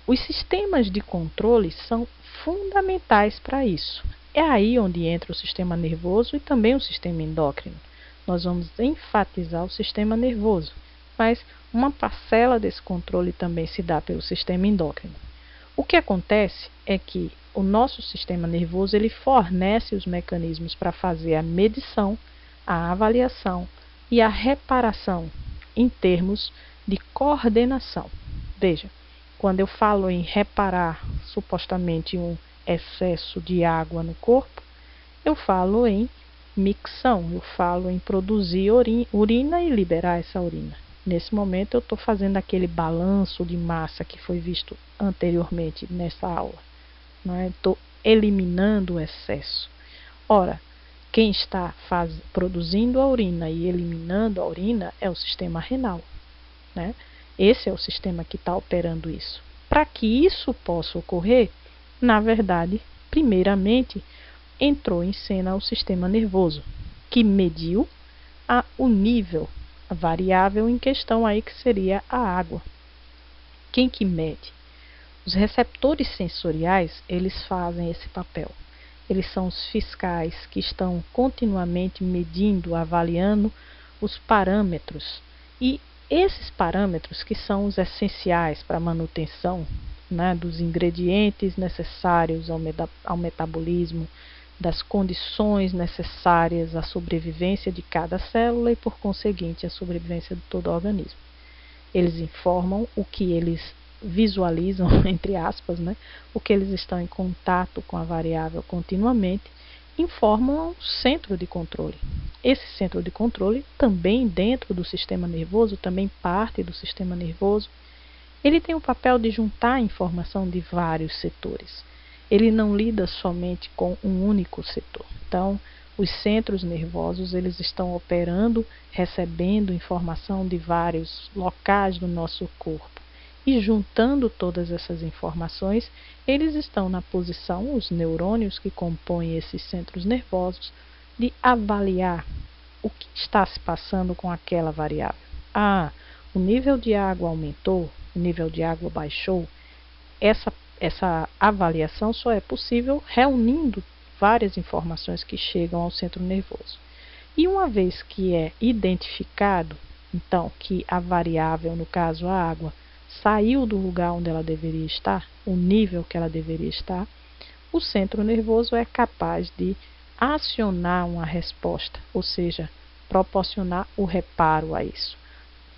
A: Os sistemas de controle são fundamentais para isso. É aí onde entra o sistema nervoso e também o sistema endócrino. Nós vamos enfatizar o sistema nervoso, mas uma parcela desse controle também se dá pelo sistema endócrino. O que acontece é que o nosso sistema nervoso ele fornece os mecanismos para fazer a medição, a avaliação e a reparação em termos de coordenação. Veja, quando eu falo em reparar supostamente um excesso de água no corpo, eu falo em micção, eu falo em produzir urina e liberar essa urina. Nesse momento eu estou fazendo aquele balanço de massa que foi visto anteriormente nessa aula. Estou eliminando o excesso. Ora, quem está produzindo a urina e eliminando a urina é o sistema renal, né? Esse é o sistema que está operando isso. Para que isso possa ocorrer, na verdade, primeiramente, entrou em cena o sistema nervoso, que mediu o nível, a variável em questão aí que seria a água. Quem que mede? Os receptores sensoriais, eles fazem esse papel. Eles são os fiscais que estão continuamente medindo, avaliando os parâmetros E esses parâmetros, que são os essenciais para a manutenção, né, dos ingredientes necessários ao metabolismo, das condições necessárias à sobrevivência de cada célula e, por conseguinte, à sobrevivência de todo o organismo. Eles informam o que eles visualizam, entre aspas, né, o que eles estão em contato com a variável continuamente, informam o centro de controle. Esse centro de controle, também dentro do sistema nervoso, também parte do sistema nervoso, ele tem o papel de juntar a informação de vários setores. Ele não lida somente com um único setor. Então, os centros nervosos, eles estão operando, recebendo informação de vários locais do nosso corpo. E juntando todas essas informações, eles estão na posição, os neurônios que compõem esses centros nervosos, de avaliar o que está se passando com aquela variável. Ah, o nível de água aumentou, o nível de água baixou. Essa avaliação só é possível reunindo várias informações que chegam ao centro nervoso. E uma vez que é identificado, então, que a variável, no caso a água, saiu do lugar onde ela deveria estar, o nível que ela deveria estar, o centro nervoso é capaz de acionar uma resposta, ou seja, proporcionar o reparo a isso.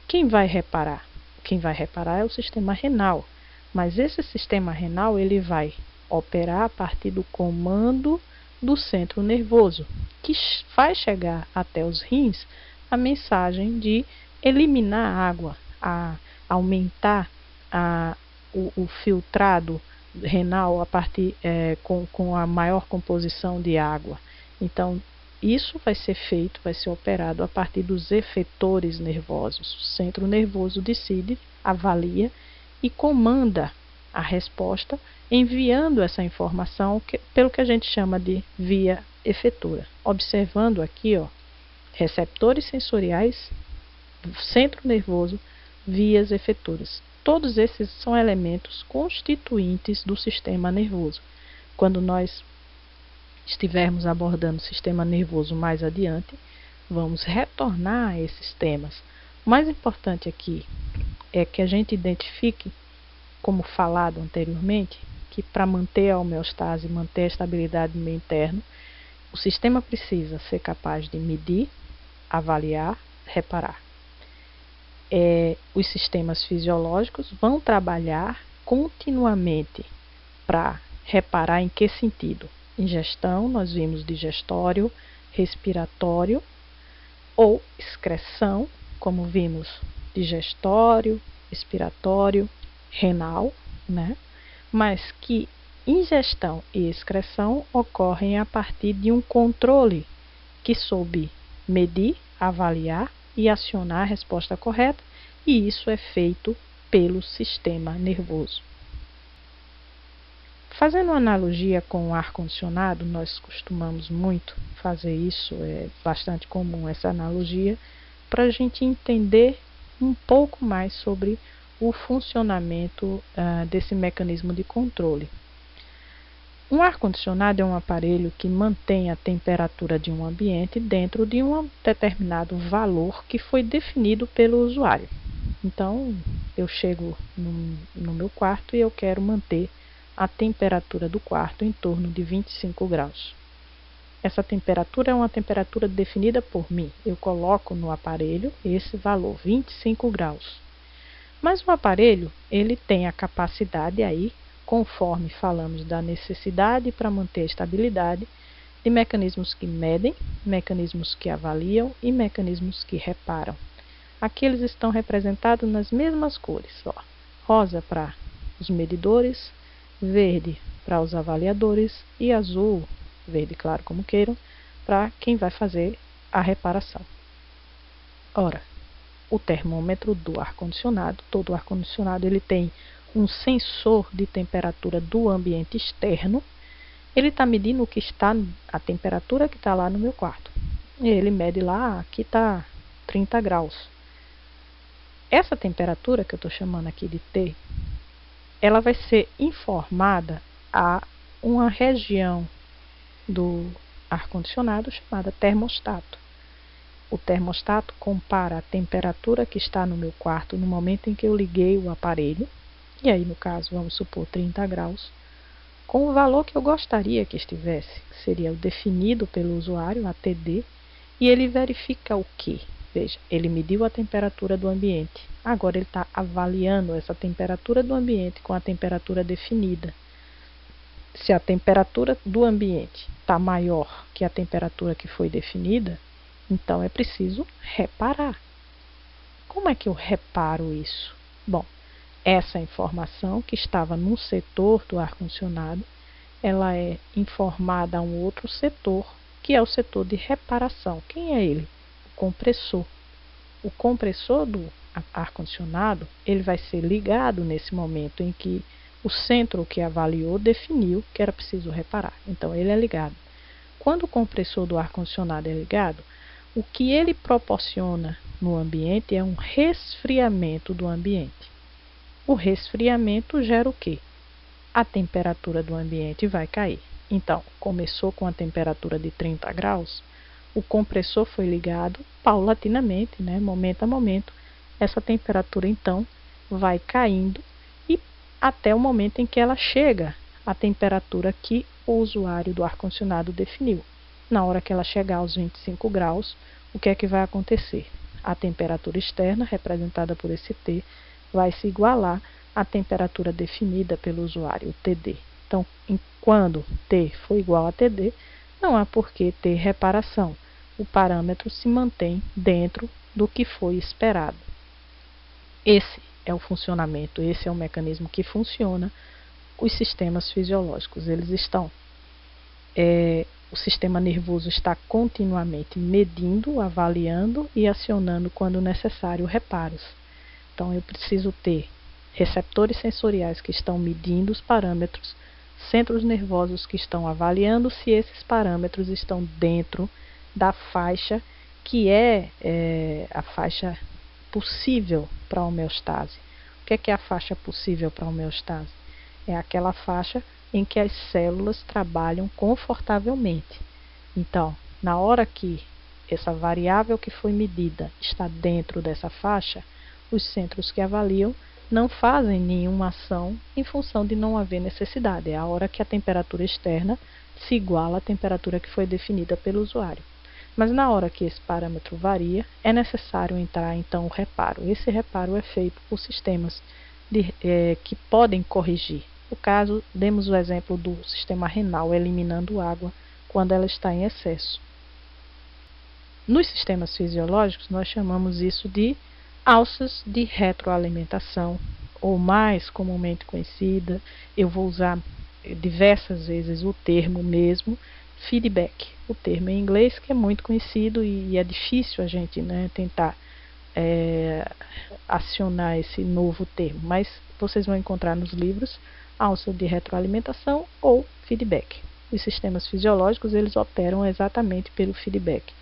A: Quem vai reparar? Quem vai reparar é o sistema renal, mas esse sistema renal ele vai operar a partir do comando do centro nervoso, que vai chegar até os rins a mensagem de eliminar a água, aumentar o filtrado renal a partir com a maior composição de água. Então, isso vai ser feito, vai ser operado a partir dos efetores nervosos. O centro nervoso decide, avalia e comanda a resposta, enviando essa informação pelo que a gente chama de via efetora. Observando aqui, ó, receptores sensoriais, centro nervoso, vias efetoras. Todos esses são elementos constituintes do sistema nervoso. Quando nós estivermos abordando o sistema nervoso mais adiante, vamos retornar a esses temas. O mais importante aqui é que a gente identifique, como falado anteriormente, que para manter a homeostase, manter a estabilidade do meio interno, o sistema precisa ser capaz de medir, avaliar, reparar. Os sistemas fisiológicos vão trabalhar continuamente para reparar em que sentido? Ingestão, nós vimos digestório, respiratório ou excreção, como vimos digestório, expiratório, renal, né? Mas que ingestão e excreção ocorrem a partir de um controle que soube medir, avaliar e acionar a resposta correta, e isso é feito pelo sistema nervoso. Fazendo uma analogia com o ar-condicionado, nós costumamos muito fazer isso, é bastante comum essa analogia, para a gente entender um pouco mais sobre o funcionamento desse mecanismo de controle. Um ar-condicionado é um aparelho que mantém a temperatura de um ambiente dentro de um determinado valor que foi definido pelo usuário. Então, eu chego no meu quarto e eu quero manter a temperatura do quarto em torno de 25 graus. Essa temperatura é uma temperatura definida por mim. Eu coloco no aparelho esse valor, 25 graus. Mas o aparelho, ele tem a capacidade aí, conforme falamos da necessidade para manter a estabilidade, de mecanismos que medem, mecanismos que avaliam e mecanismos que reparam. Aqui eles estão representados nas mesmas cores, ó. Rosa para os medidores, verde para os avaliadores e azul, verde claro como queiram, para quem vai fazer a reparação. Ora, o termômetro do ar-condicionado, todo ar-condicionado ele tem um sensor de temperatura do ambiente externo, ele está medindo o que está, a temperatura que está lá no meu quarto. E ele mede lá, aqui está 30 graus. Essa temperatura que eu estou chamando aqui de T, ela vai ser informada a uma região do ar-condicionado chamada termostato. O termostato compara a temperatura que está no meu quarto no momento em que eu liguei o aparelho, e aí no caso vamos supor 30 graus, com o valor que eu gostaria que estivesse, que seria o definido pelo usuário, ATD, e ele verifica o quê? Veja, ele mediu a temperatura do ambiente, agora ele está avaliando essa temperatura do ambiente com a temperatura definida. Se a temperatura do ambiente está maior que a temperatura que foi definida, então é preciso reparar. Como é que eu reparo isso? Bom, essa informação que estava num setor do ar-condicionado, ela é informada a um outro setor, que é o setor de reparação. Quem é ele? O compressor. O compressor do ar-condicionado, ele vai ser ligado nesse momento em que o centro que avaliou definiu que era preciso reparar. Então, ele é ligado. Quando o compressor do ar-condicionado é ligado, o que ele proporciona no ambiente é um resfriamento do ambiente. O resfriamento gera o quê? A temperatura do ambiente vai cair. Então, começou com a temperatura de 30 graus, o compressor foi ligado paulatinamente, né, momento a momento. Essa temperatura, então, vai caindo e até o momento em que ela chega à temperatura que o usuário do ar-condicionado definiu. Na hora que ela chegar aos 25 graus, o que é que vai acontecer? A temperatura externa, representada por esse T, vai se igualar à temperatura definida pelo usuário, o TD. Então, quando T for igual a TD, não há por que ter reparação. O parâmetro se mantém dentro do que foi esperado. Esse é o funcionamento, esse é o mecanismo que funciona os sistemas fisiológicos. Eles estão o sistema nervoso está continuamente medindo, avaliando e acionando quando necessário reparos. Então eu preciso ter receptores sensoriais que estão medindo os parâmetros, centros nervosos que estão avaliando se esses parâmetros estão dentro da faixa que é a faixa possível para a homeostase. O que é a faixa possível para a homeostase? É aquela faixa em que as células trabalham confortavelmente. Então, na hora que essa variável que foi medida está dentro dessa faixa, os centros que avaliam não fazem nenhuma ação em função de não haver necessidade. É a hora que a temperatura externa se iguala à temperatura que foi definida pelo usuário. Mas na hora que esse parâmetro varia, é necessário entrar então o reparo. Esse reparo é feito por sistemas que podem corrigir. No caso, demos o exemplo do sistema renal eliminando água quando ela está em excesso. Nos sistemas fisiológicos, nós chamamos isso de alças de retroalimentação, ou mais comumente conhecida, eu vou usar diversas vezes o termo mesmo, feedback. O termo em inglês que é muito conhecido e é difícil a gente, né, tentar acionar esse novo termo, mas vocês vão encontrar nos livros alça de retroalimentação ou feedback. Os sistemas fisiológicos, eles operam exatamente pelo feedback.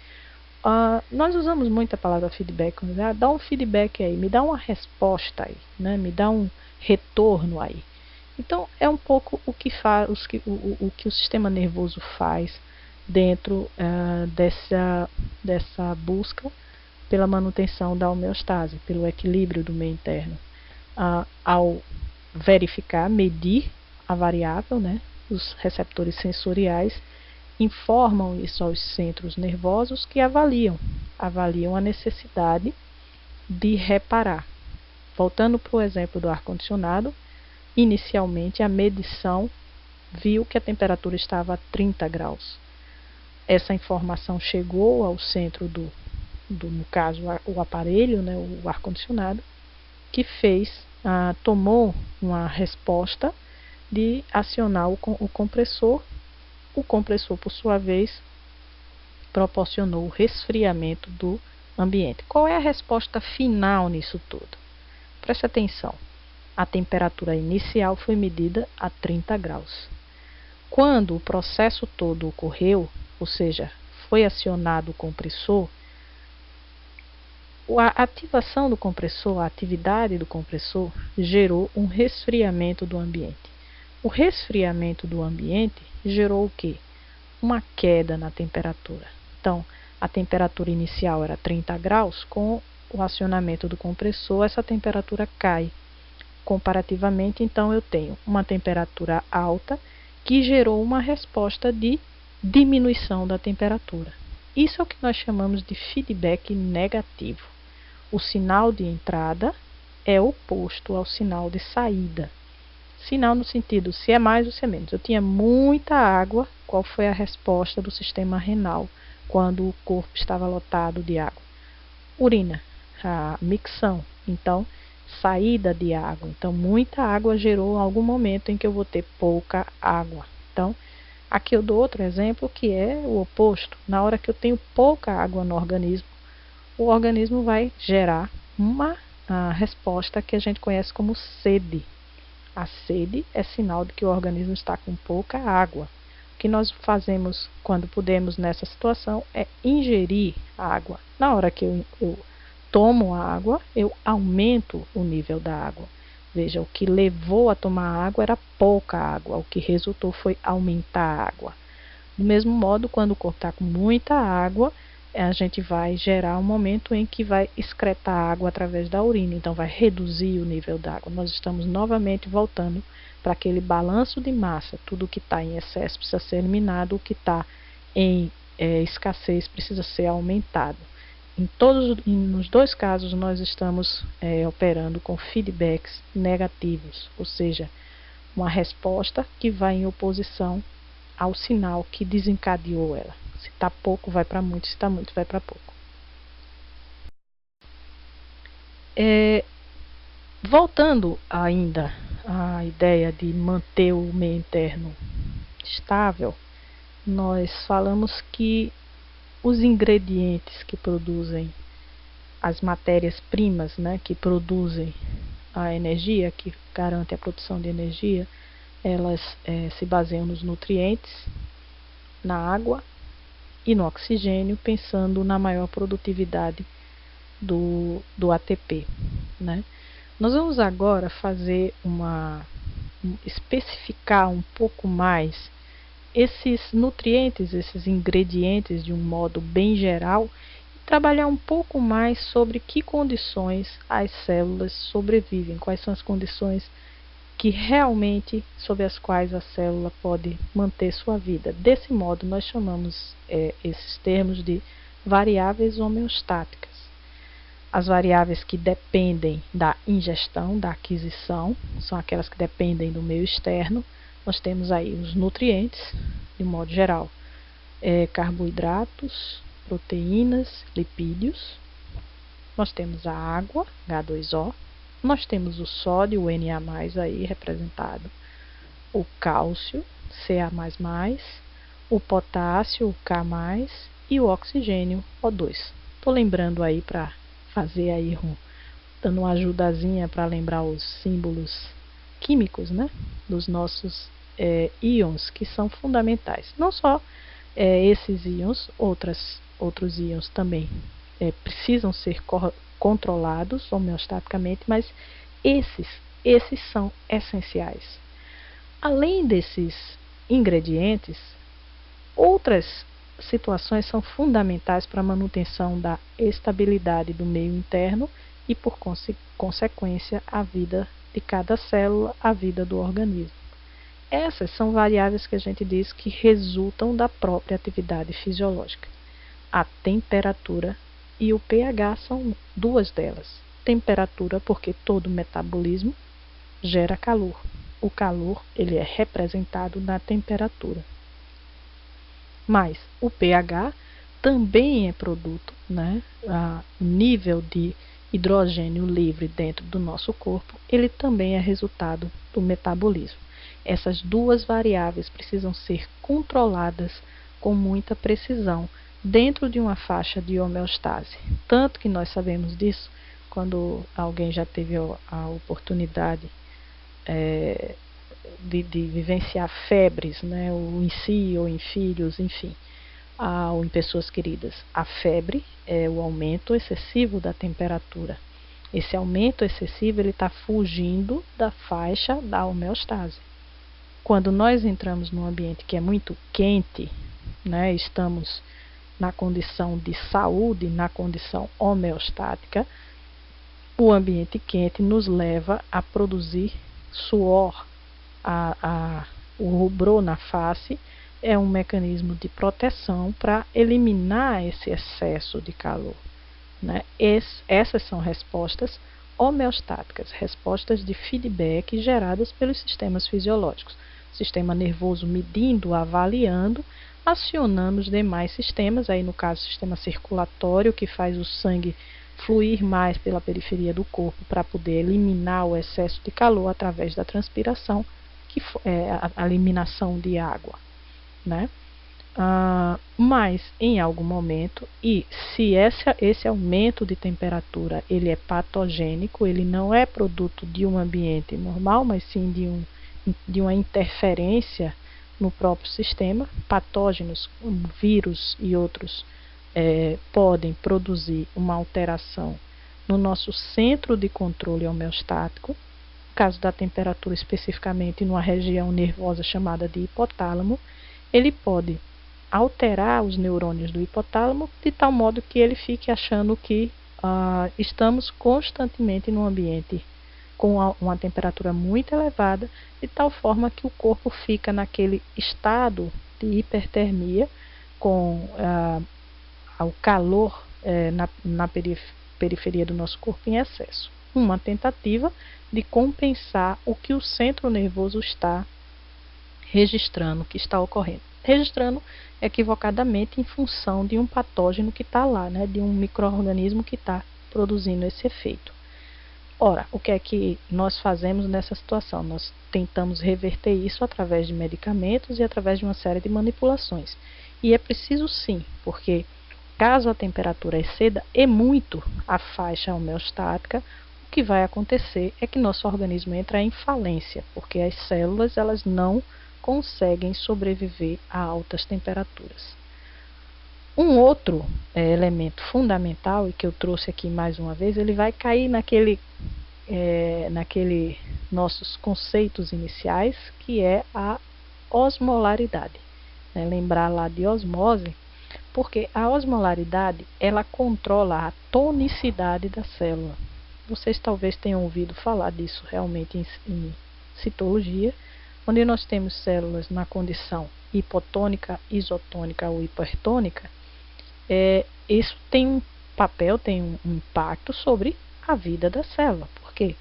A: Nós usamos muito a palavra feedback, né? Dá um feedback aí, me dá uma resposta aí, né? Me dá um retorno aí. Então, é um pouco o que o sistema nervoso faz dentro dessa busca pela manutenção da homeostase, pelo equilíbrio do meio interno. Ao verificar, medir a variável, né? Os receptores sensoriais informam isso aos centros nervosos que avaliam a necessidade de reparar. Voltando para o exemplo do ar-condicionado, inicialmente a medição viu que a temperatura estava a 30 graus. Essa informação chegou ao centro no caso, o aparelho, né, o ar-condicionado, que tomou uma resposta de acionar o compressor. O compressor, por sua vez, proporcionou o resfriamento do ambiente. Qual é a resposta final nisso tudo? Preste atenção. A temperatura inicial foi medida a 30 graus. Quando o processo todo ocorreu, ou seja, foi acionado o compressor, a ativação do compressor, a atividade do compressor, gerou um resfriamento do ambiente. O resfriamento do ambiente gerou o quê? Uma queda na temperatura. Então, a temperatura inicial era 30 graus, com o acionamento do compressor, essa temperatura cai comparativamente, então eu tenho uma temperatura alta que gerou uma resposta de diminuição da temperatura. Isso é o que nós chamamos de feedback negativo. O sinal de entrada é oposto ao sinal de saída. Sinal no sentido se é mais ou se é menos. Eu tinha muita água, qual foi a resposta do sistema renal quando o corpo estava lotado de água? Urina, a micção. Então, saída de água. Então, muita água gerou algum momento em que eu vou ter pouca água. Então, aqui eu dou outro exemplo que é o oposto. Na hora que eu tenho pouca água no organismo, o organismo vai gerar uma resposta que a gente conhece como sede. A sede é sinal de que o organismo está com pouca água. O que nós fazemos quando podemos nessa situação é ingerir água. Na hora que eu tomo a água, eu aumento o nível da água. Veja, o que levou a tomar água era pouca água, o que resultou foi aumentar a água. Do mesmo modo, quando o corpo está com muita água, a gente vai gerar um momento em que vai excretar água através da urina, então vai reduzir o nível da água. Nós estamos novamente voltando para aquele balanço de massa. Tudo que está em excesso precisa ser eliminado, o que está em escassez precisa ser aumentado. Nos dois casos, nós estamos operando com feedbacks negativos, ou seja, uma resposta que vai em oposição ao sinal que desencadeou ela. Se está pouco, vai para muito, se está muito, vai para pouco. Voltando ainda à ideia de manter o meio interno estável, nós falamos que os ingredientes que produzem as matérias-primas, né, que produzem a energia, que garante a produção de energia, elas se baseiam nos nutrientes, na água e no oxigênio, pensando na maior produtividade do ATP, né? Nós vamos agora fazer especificar um pouco mais esses nutrientes, esses ingredientes de um modo bem geral, e trabalhar um pouco mais sobre que condições as células sobrevivem, quais são as condições que realmente sob as quais a célula pode manter sua vida. Desse modo, nós chamamos esses termos de variáveis homeostáticas. As variáveis que dependem da ingestão, da aquisição, são aquelas que dependem do meio externo. Nós temos aí os nutrientes, de modo geral, carboidratos, proteínas, lipídios. Nós temos a água, H2O. Nós temos o sódio, o Na+, aí representado, o cálcio, Ca++, o potássio, o K+, e o oxigênio, O2. Estou lembrando aí para fazer aí, dando uma ajudazinha para lembrar os símbolos químicos, né, dos nossos íons, que são fundamentais. Não só esses íons, outros íons também precisam ser controlados homeostaticamente, mas esses são essenciais. Além desses ingredientes, outras situações são fundamentais para a manutenção da estabilidade do meio interno e, por consequência, a vida de cada célula, a vida do organismo. Essas são variáveis que a gente diz que resultam da própria atividade fisiológica. A temperatura e o pH são duas delas. Temperatura, porque todo metabolismo gera calor. O calor, ele é representado na temperatura. Mas o pH também é produto, né? O nível de hidrogênio livre dentro do nosso corpo, ele também é resultado do metabolismo. Essas duas variáveis precisam ser controladas com muita precisão dentro de uma faixa de homeostase. Tanto que nós sabemos disso quando alguém já teve a oportunidade de vivenciar febres, né, ou em si, ou em filhos, enfim, ou em pessoas queridas. A febre é o aumento excessivo da temperatura. Esse aumento excessivo ele está fugindo da faixa da homeostase. Quando nós entramos num ambiente que é muito quente, né, estamos na condição de saúde, na condição homeostática, o ambiente quente nos leva a produzir suor. O rubor na face é um mecanismo de proteção para eliminar esse excesso de calor, né? Essas são respostas homeostáticas, respostas de feedback geradas pelos sistemas fisiológicos. Sistema nervoso medindo, avaliando, acionando os demais sistemas, aí no caso o sistema circulatório, que faz o sangue fluir mais pela periferia do corpo para poder eliminar o excesso de calor através da transpiração, que é a eliminação de água, né? Mas em algum momento, e se esse aumento de temperatura ele é patogênico, ele não é produto de um ambiente normal, mas sim de uma interferência no próprio sistema, patógenos, como vírus e outros, podem produzir uma alteração no nosso centro de controle homeostático, no caso da temperatura especificamente numa região nervosa chamada de hipotálamo. Ele pode alterar os neurônios do hipotálamo de tal modo que ele fique achando que estamos constantemente num ambiente com uma temperatura muito elevada, de tal forma que o corpo fica naquele estado de hipertermia, com o calor na periferia do nosso corpo em excesso. Uma tentativa de compensar o que o centro nervoso está registrando, que está ocorrendo. Registrando equivocadamente em função de um patógeno que está lá, né, de um micro-organismo que está produzindo esse efeito. Ora, o que é que nós fazemos nessa situação? Nós tentamos reverter isso através de medicamentos e através de uma série de manipulações. E é preciso sim, porque caso a temperatura exceda muito a faixa homeostática, o que vai acontecer é que nosso organismo entra em falência, porque as células elas não conseguem sobreviver a altas temperaturas. Um outro elemento fundamental, e que eu trouxe aqui mais uma vez, ele vai cair naquele nossos conceitos iniciais, que é a osmolaridade. Lembrar lá de osmose, porque a osmolaridade ela controla a tonicidade da célula. Vocês talvez tenham ouvido falar disso realmente em citologia, onde nós temos células na condição hipotônica, isotônica ou hipertônica. Isso tem um papel, tem um impacto sobre a vida da célula, porque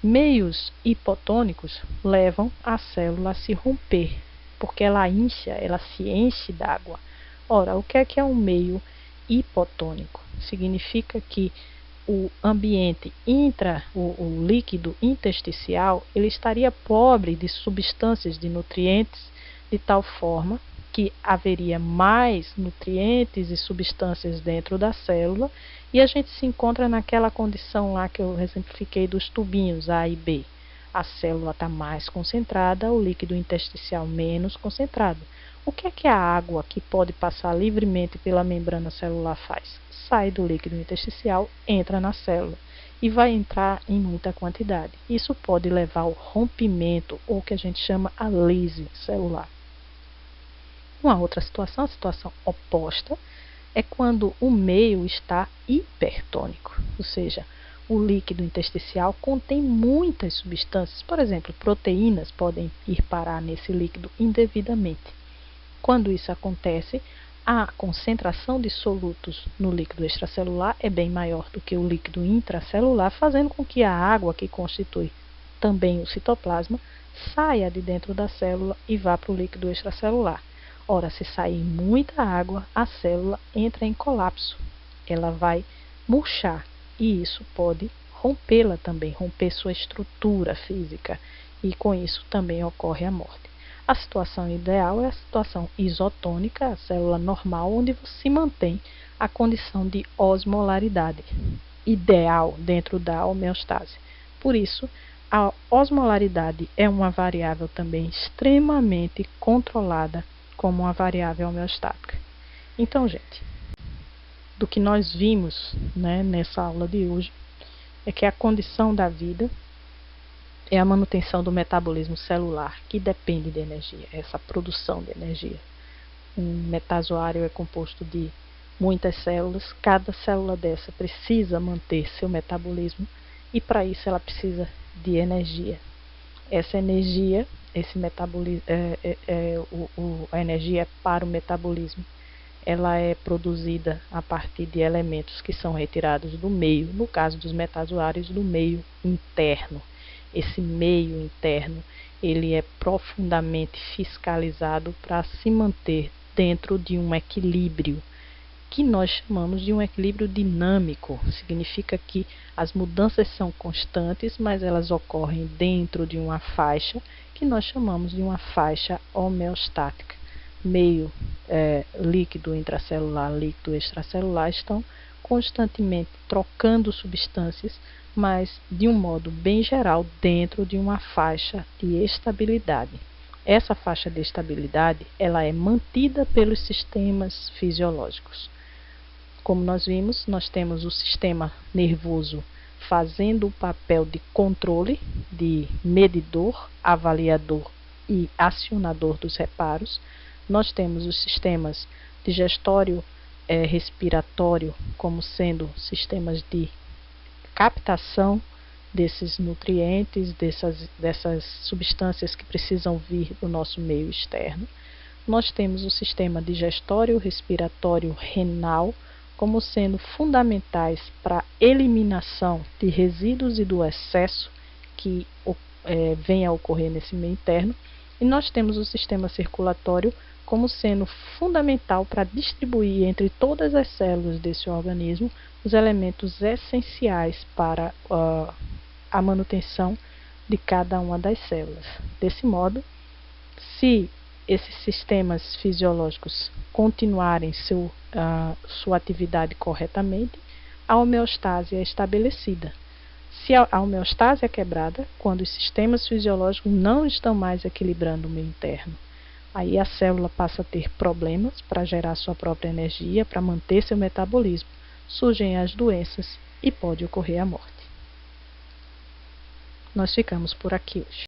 A: meios hipotônicos levam a célula a se romper, porque ela se enche d'água. Ora, o que é um meio hipotônico? Significa que o ambiente o líquido intersticial, ele estaria pobre de substâncias, de nutrientes, de tal forma que haveria mais nutrientes e substâncias dentro da célula, e a gente se encontra naquela condição lá que eu exemplifiquei dos tubinhos A e B. A célula está mais concentrada, o líquido intersticial menos concentrado. O que é que a água que pode passar livremente pela membrana celular faz? Sai do líquido intersticial, entra na célula e vai entrar em muita quantidade. Isso pode levar ao rompimento, ou que a gente chama a lise celular. Uma outra situação, a situação oposta, é quando o meio está hipertônico, ou seja, o líquido intersticial contém muitas substâncias, por exemplo, proteínas podem ir parar nesse líquido indevidamente. Quando isso acontece, a concentração de solutos no líquido extracelular é bem maior do que o líquido intracelular, fazendo com que a água que constitui também o citoplasma saia de dentro da célula e vá para o líquido extracelular. Ora, se sair muita água, a célula entra em colapso. Ela vai murchar e isso pode rompê-la também, romper sua estrutura física, e com isso também ocorre a morte. A situação ideal é a situação isotônica, a célula normal, onde se mantém a condição de osmolaridade ideal dentro da homeostase. Por isso, a osmolaridade é uma variável também extremamente controlada como uma variável homeostática. Então, gente, do que nós vimos, nessa aula de hoje, é que a condição da vida é a manutenção do metabolismo celular, que depende de energia, essa produção de energia. Um metazoário é composto de muitas células, cada célula dessa precisa manter seu metabolismo e para isso ela precisa de energia. Essa energia, esse metabolismo, a energia para o metabolismo, ela é produzida a partir de elementos que são retirados do meio, no caso dos metazoários, do meio interno. Esse meio interno, ele é profundamente fiscalizado para se manter dentro de um equilíbrio, que nós chamamos de um equilíbrio dinâmico. Significa que as mudanças são constantes, mas elas ocorrem dentro de uma faixa que nós chamamos de uma faixa homeostática. Meio líquido intracelular, líquido extracelular estão constantemente trocando substâncias, mas de um modo bem geral dentro de uma faixa de estabilidade. Essa faixa de estabilidade ela é mantida pelos sistemas fisiológicos. Como nós vimos, nós temos o sistema nervoso fazendo o papel de controle, de medidor, avaliador e acionador dos reparos. Nós temos os sistemas digestório, respiratório, como sendo sistemas de captação desses nutrientes, dessas substâncias que precisam vir do nosso meio externo. Nós temos o sistema digestório, respiratório, renal, como sendo fundamentais para a eliminação de resíduos e do excesso que vem a ocorrer nesse meio interno. E nós temos o sistema circulatório como sendo fundamental para distribuir entre todas as células desse organismo os elementos essenciais para a manutenção de cada uma das células. Desse modo, se esses sistemas fisiológicos continuarem sua atividade corretamente, a homeostase é estabelecida. Se a homeostase é quebrada, quando os sistemas fisiológicos não estão mais equilibrando o meio interno, aí a célula passa a ter problemas para gerar sua própria energia, para manter seu metabolismo. Surgem as doenças e pode ocorrer a morte. Nós ficamos por aqui hoje.